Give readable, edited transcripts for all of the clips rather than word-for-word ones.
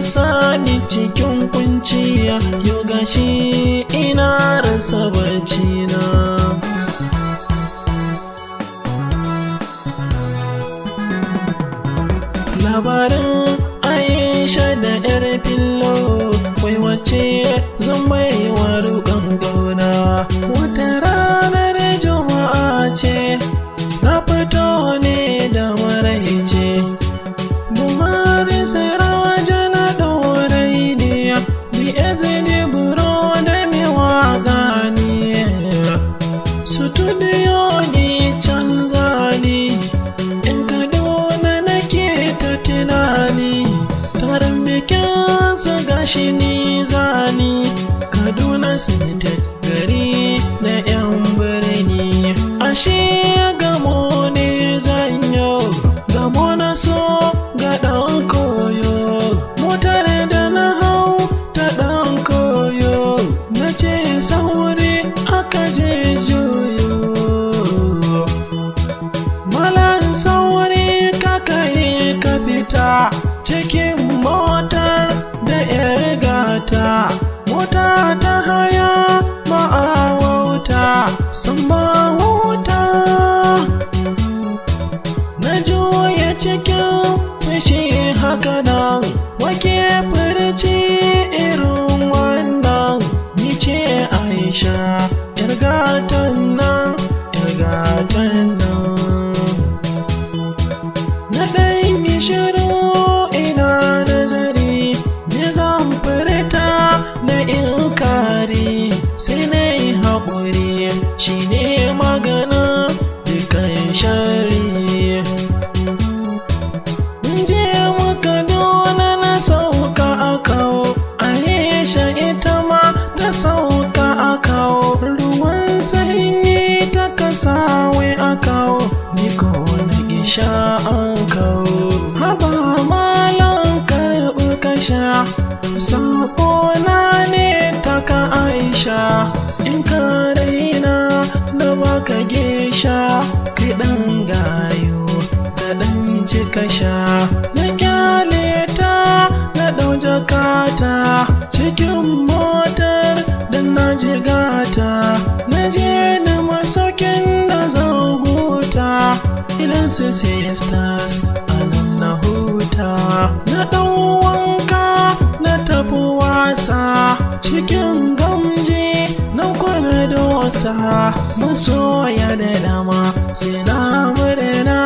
sani cikin kunciya, yau gashi ina rasa bacina. Labarin Aisha da yar fillo, wai wace zan baiwa roƙon gauna. Wata ranar Juma'a ce, na fito ne da maraice, Buhari sai raja na ɗorai ne, BSD buro da mai waƙa ne, studio ne canza ne, in Kaduna nake ta tunani, tarin bikin su gashi ni zani, Kaduna City gari na 'yan birni, ashe gamo ne zanyo, gamo na so ga ɗan koyo, motar da na hau ta ɗan koyo, na ce sauri aka je juyo, malan sauri kaka yi ka fita cikin motar da 'yar gata, mota ta haya ma'awauta sama wuta, na juya cikin fushi haka nan, wake furci irin wannan, ni ce Aisha 'yar gatan nan, 'yar gatan nan. Na ɗan yi shiru ina nazari, me zan furta na inkari, sai na yi haƙuri, shi ne maganin dukan shari. Mun je muka Kaduna na sauka a kawo, Aisha ita ma ta sauka a kawo, ruwan sanyi ta kasa wai a kawo, ni ko na isha an kawo. Haba malam karɓi kasha, saƙona ne ta ka Aisha, in ka raina na baka gesha, kai ɗan gayo ka ɗan ci kasha. Na kyale ta na ɗau jakata cikin motar da na jigata, na je na masaukin da zan huta, idan su sisters a nan na huta. Na ɗau wanka na tafi wasa cikin gamji na kwana dosa, masoya da dama sai na murna,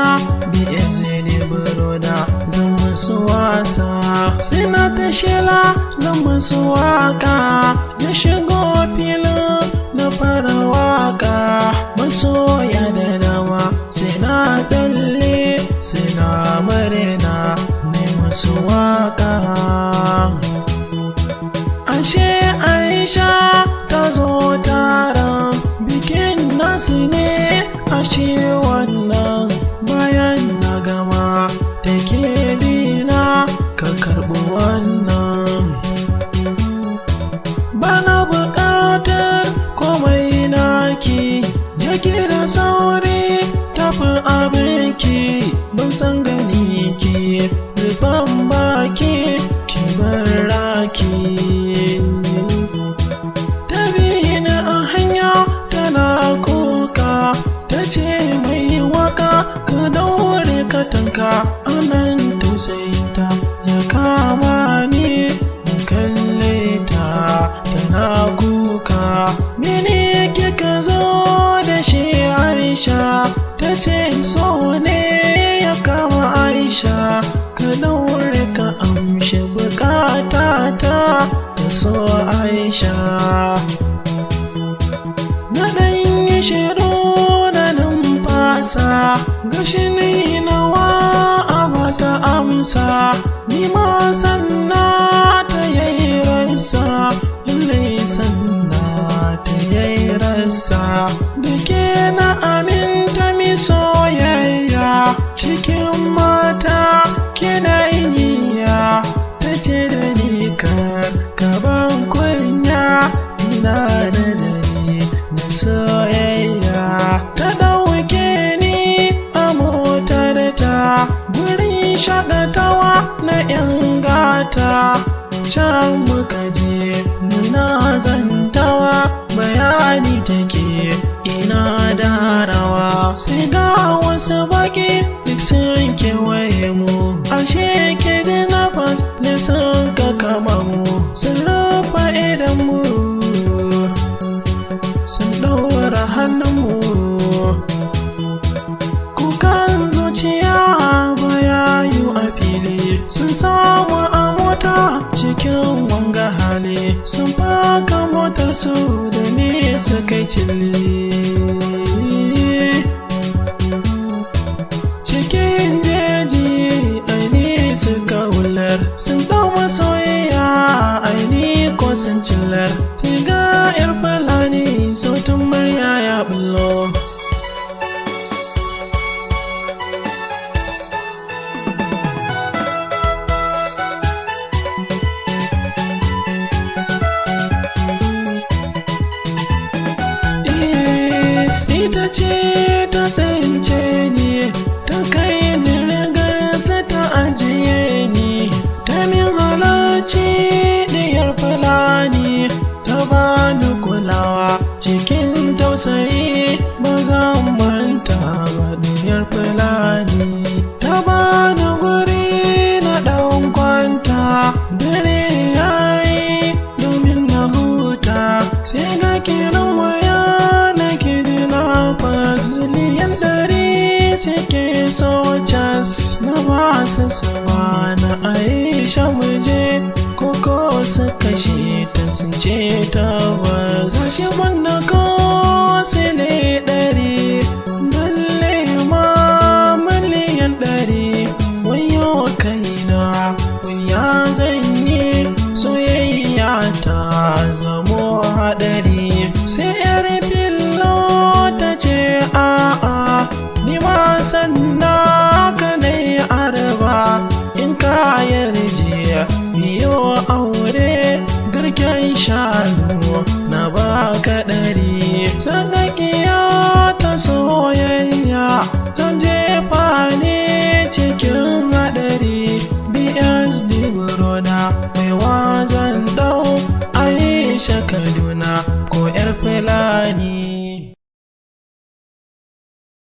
BSD buroda zan musu wasa, sai na ta shela zan musu waka, na shigo filin na fara waka, masoya da dama sai na tsalle, sai na murna na musu waka. Ashe Aisha ta zo taron bikin nasu ne, ashe wannan bayan na gama take bina ka karɓi wannan. Bana buƙatar komai naki, jaki da sauri tafi abinki, ban san gani ki rufan baki ki bar raki. Ce mai waka ka daure ka tanka, anan tausayinta ya kama ni, in kalle ta tana kuka, mene kika zo da shi Aisha, ta ce so ne ya kama Aisha, ka daure ka amshi bukata ta so Aisha. Na ɗan yi shiru gashi ni nawa a bata amsa, ni ma sanna ta yayi rasa, illai sanna ta yayi rasa, da ke na aminta mi soyayya, cikin mata kina niyya, ta ce da ni kar ka ban kunya, ina nazari na soyayya, ta ɗauke ni a motar ta gurin shakatawa na 'yan gata. mata can muka je muna zantawa bayani take ina da rawa sai ga wasu baki duk sun kewaye mu ashe ke da nafas ne sun ka kama mu sun rufa idan mu sun ɗaura hannun mu kukan zuciya bayayu a fili sun samu a mota cikin wanga hali sun faka motar su da ne su kai cilli cikin jeji aini suka wular sun dau masoyiya aini ko sun cillar tiga yar fulani sautin murya ya bullo ita ce ta tsince ni ta kai ni rigarsa ta ajiye ni ta min halarci diyar fulani ta bani kulawa cikin tausayi ba zan manta ba diyar fulani ta bani guri na ɗan kwanta dare yayi domin na huta sai ga kiran waya ziliyan ɗari suke so cas na basu sama na Aisha muje koko su kashe ta sun ce ta basu zaki banda ko sile ɗari balle ma miliyan ɗari wayo kaina wuya zan yi soyayya ta zamo haɗari sai yar ce a'a ni ma sanna ka nai arba in ka yarje biyo aure garken shanu na baka ɗari sanakiya ta soyayya kan jefa ne cikin haɗari BSD buroda mai wazan ɗau Aisha Kaduna ko 'yar Fulani.